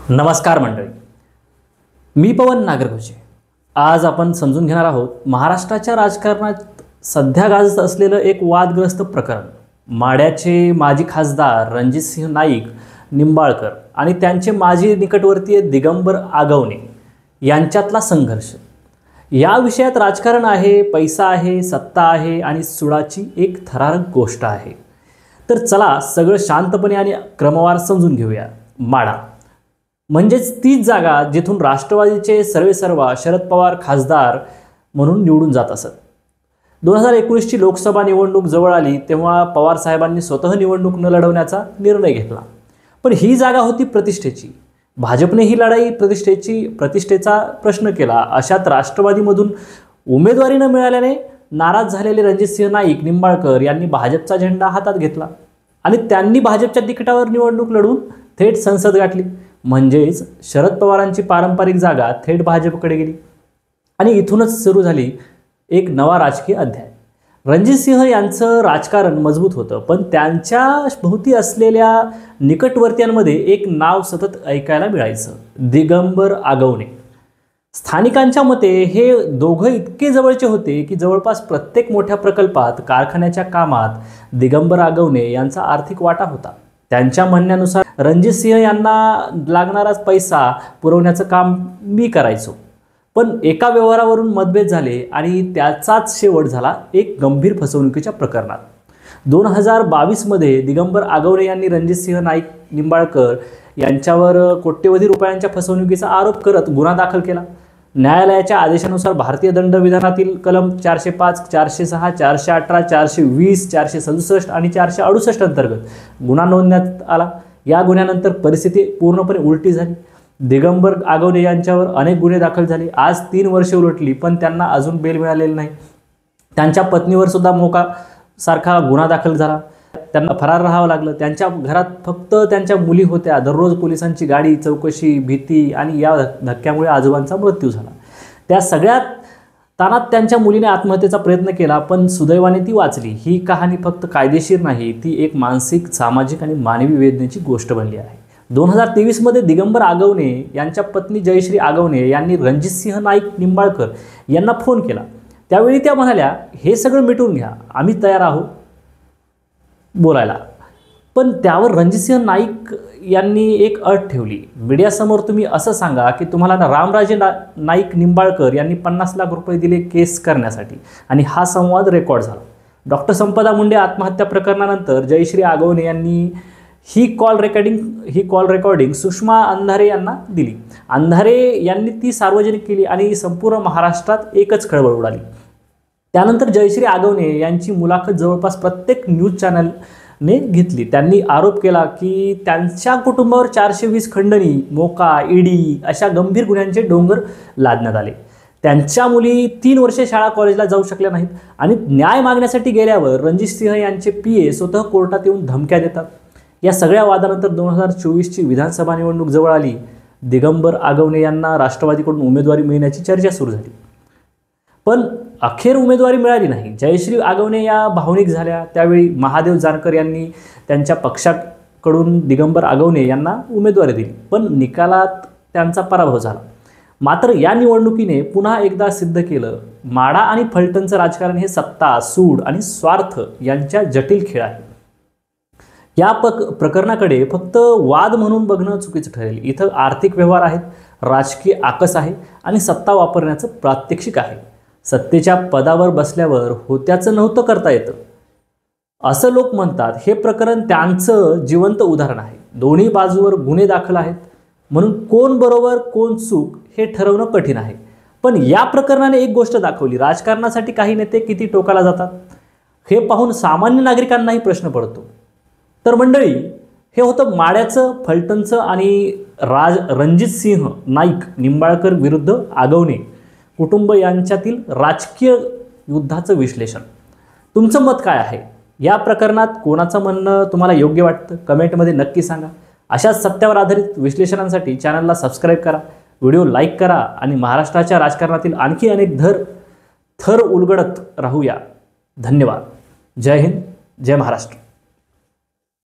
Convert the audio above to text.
नमस्कार मंडळी, मी पवन नागरगोजे। आज आपण समजून घेणार आहोत महाराष्ट्राच्या राजकारणात सध्या गाजत असलेलं एक वादग्रस्त प्रकरण, माढ्याचे माजी खासदार रणजितसिंह नाईक निंबाळकर आणि त्यांचे माजी निकटवर्तीय दिगंबर आगवणे यांच्यातला संघर्ष। या विषयात राजकारण आहे, पैसा आहे, सत्ता आहे आणि सुडाची एक थरारक गोष्ट आहे। तर चला सगळं शांतपणे आणि क्रमवार समजून घेऊया। माढा म्हणजेच तीच जागा जिथून राष्ट्रवादीचे सर्वेसर्वा शरद पवार खासदार म्हणून निवडून जात असत। 2019 ची लोकसभा निवडणूक जवळ आली तेव्हा पवार साहेबांनी स्वतः निवडणूक न लढवण्याचा निर्णय घेतला। पण ही जागा होती प्रतिष्ठेची। भाजपने ही लढाई प्रतिष्ठेचा प्रश्न केला। अशात राष्ट्रवादीमधून उमेदवारी न मिळाल्याने नाराज झालेले रणजितसिंह नाईक निंबाळकर यांनी भाजपचा झेंडा हातात घेतला आणि त्यांनी भाजपच्या तिकिटावर निवडणूक लढवून थेट संसद गाठली। म्हणजेच शरद पवारांची पारंपरिक जागा थेट भाजपकडे गेली आणि इथूनच सुरू झाली एक नवा राजकीय अध्याय। रणजितसिंह यांचं राजकारण मजबूत होतं, पण त्यांच्या भोवती असलेल्या निकटवर्तीयांमध्ये एक नाव सतत ऐकायला मिळायचं, दिगंबर आगवणे। स्थानिकांच्या मते हे दोघं इतके जवळचे होते की जवळपास प्रत्येक मोठ्या प्रकल्पात, कारखान्याच्या कामात दिगंबर आगवणे यांचा आर्थिक वाटा होता। त्यांच्या म्हणण्यानुसार रणजितसिंह यांना लागणारा पैसा पुरवण्याचं काम मी करायचो, पण एका व्यवहारावरून मतभेद झाले आणि त्याचाच शेवट झाला एक गंभीर फसवणुकीच्या प्रकरणात। 2022 मध्ये दिगंबर आगवणे यांनी रणजितसिंह नाईक निंबाळकर यांच्यावर कोट्यवधी रुपयांच्या फसवणुकीचा आरोप करत गुन्हा दाखल केला। न्यायालयाच्या आदेशानुसार भारतीय दंडविधानातील कलम 405, 406, 418, 420, 467 आणि 468 अंतर्गत गुन्हा नोंदण्यात आला। या गुन्ह्यानंतर परिस्थिती पूर्णपणे उलटी झाली। दिगंबर आगवणे यांच्यावर अनेक गुन्हे दाखल झाले। आज 3 वर्षे उलटली पण त्यांना अजून बेल मिळालेली नाही। त्यांच्या पत्नीवर सुद्धा मोका सारखा गुन्हा दाखल झाला, त्यांना फरार राहावं लागलं। त्यांच्या घरात फक्त त्यांच्या मुली होत्या। दररोज पोलिसांची गाडी, चौकशी, भीती आणि या धक्क्यामुळे आजोबांचा मृत्यू झाला। त्या सगळ्यात ताणात त्यांच्या मुलीने आत्महत्येचा प्रयत्न केला, पण सुदैवाने ती वाचली। ही कहाणी फक्त कायदेशीर नाही, ती एक मानसिक, सामाजिक आणि मानवी वेदनेची गोष्ट बनली आहे। 2023 मध्ये दिगंबर आगवणे यांच्या पत्नी जयश्री आगवणे यांनी रणजितसिंह नाईक निंबाळकर यांना फोन केला। त्यावेळी त्या म्हणाल्या, हे सगळं मिटवून घ्या, आम्ही तयार आहोत बोलायला। पण त्यावर रणजितसिंह नाईक यांनी एक अट ठेवली, मीडियासमोर तुम्ही असं सांगा की तुम्हाला रामराजे नाईक निंबाळकर यांनी 50 लाख रुपये दिले केस करण्यासाठी, आणि हा संवाद रेकॉर्ड झाला। डॉक्टर संपदा मुंडे आत्महत्या प्रकरणानंतर जयश्री आगवणे यांनी ही कॉल रेकॉर्डिंग सुषमा अंधारे यांना दिली। अंधारे यांनी ती सार्वजनिक केली आणि संपूर्ण महाराष्ट्रात एकच खळबळ उडाली। त्यानंतर जयश्री आगवणे यांची मुलाखत जवळपास प्रत्येक न्यूज चॅनलने घेतली। त्यांनी आरोप केला की त्यांच्या कुटुंबावर 420 खंडणी, मोका, ईडी अशा गंभीर गुन्ह्यांचे डोंगर लादण्यात आले। त्यांच्या मुली 3 वर्षे शाळा कॉलेजला जाऊ शकल्या नाहीत आणि न्याय मागण्यासाठी गेल्यावर रणजितसिंह यांचे PA स्वतः कोर्टात येऊन धमक्या देतात। या सगळ्या वादानंतर 2024 ची विधानसभा निवडणूक जवळ आली। दिगंबर आगवणे यांना राष्ट्रवादीकडून उमेदवारी मिळण्याची चर्चा सुरू झाली, पण अखेर उमेदवारी मिळाली नाही। जयश्री आगवणे या भावनिक झाल्या। त्यावेळी महादेव जानकर यांनी त्यांच्या पक्षाकडून दिगंबर आगवणे यांना उमेदवारी दिली, पण निकालात त्यांचा पराभव झाला। मात्र या निवडणुकीने पुन्हा एकदा सिद्ध केलं, माढा आणि फलटणचं राजकारण हे सत्ता, सूड आणि स्वार्थ यांच्या जटिल खेळ आहे। या प्रकरणाकडे फक्त वाद म्हणून बघणं चुकीचं ठरेल। इथं आर्थिक व्यवहार आहेत, राजकीय आकस आहे आणि सत्ता वापरण्याचं प्रात्यक्षिक आहे। सत्तेच्या पदावर बसल्यावर होत्याचं नव्हतं करता येतं असं लोक म्हणतात। हे प्रकरण त्यांचं जिवंत उदाहरण आहे। दोन्ही बाजूवर गुन्हे दाखल आहेत, म्हणून कोण बरोबर कोण चूक हे ठरवणं कठीण आहे। पण या प्रकरणाने एक गोष्ट दाखवली, राजकारणासाठी काही नेते किती टोकाला जातात हे पाहून सामान्य नागरिकांनाही प्रश्न पडतो। तर मंडळी, हे होतं माढ्याचं, फलटणचं आणि रणजितसिंह नाईक निंबाळकर विरुद्ध आगवणे कुटुंब यांच्यातील राजकीय युद्धाचं विश्लेषण। तुमचं मत काय आहे? या प्रकरणात कोणाचं म्हणणं तुम्हाला योग्य वाटतं? कमेंटमध्ये नक्की सांगा। अशाच सत्यावर आधारित विश्लेषणांसाठी चॅनलला सबस्क्राईब करा, व्हिडिओ लाईक करा आणि महाराष्ट्राच्या राजकारणातील आणखी अनेक थर उलगडत राहूया। धन्यवाद। जय हिंद, जय महाराष्ट्र।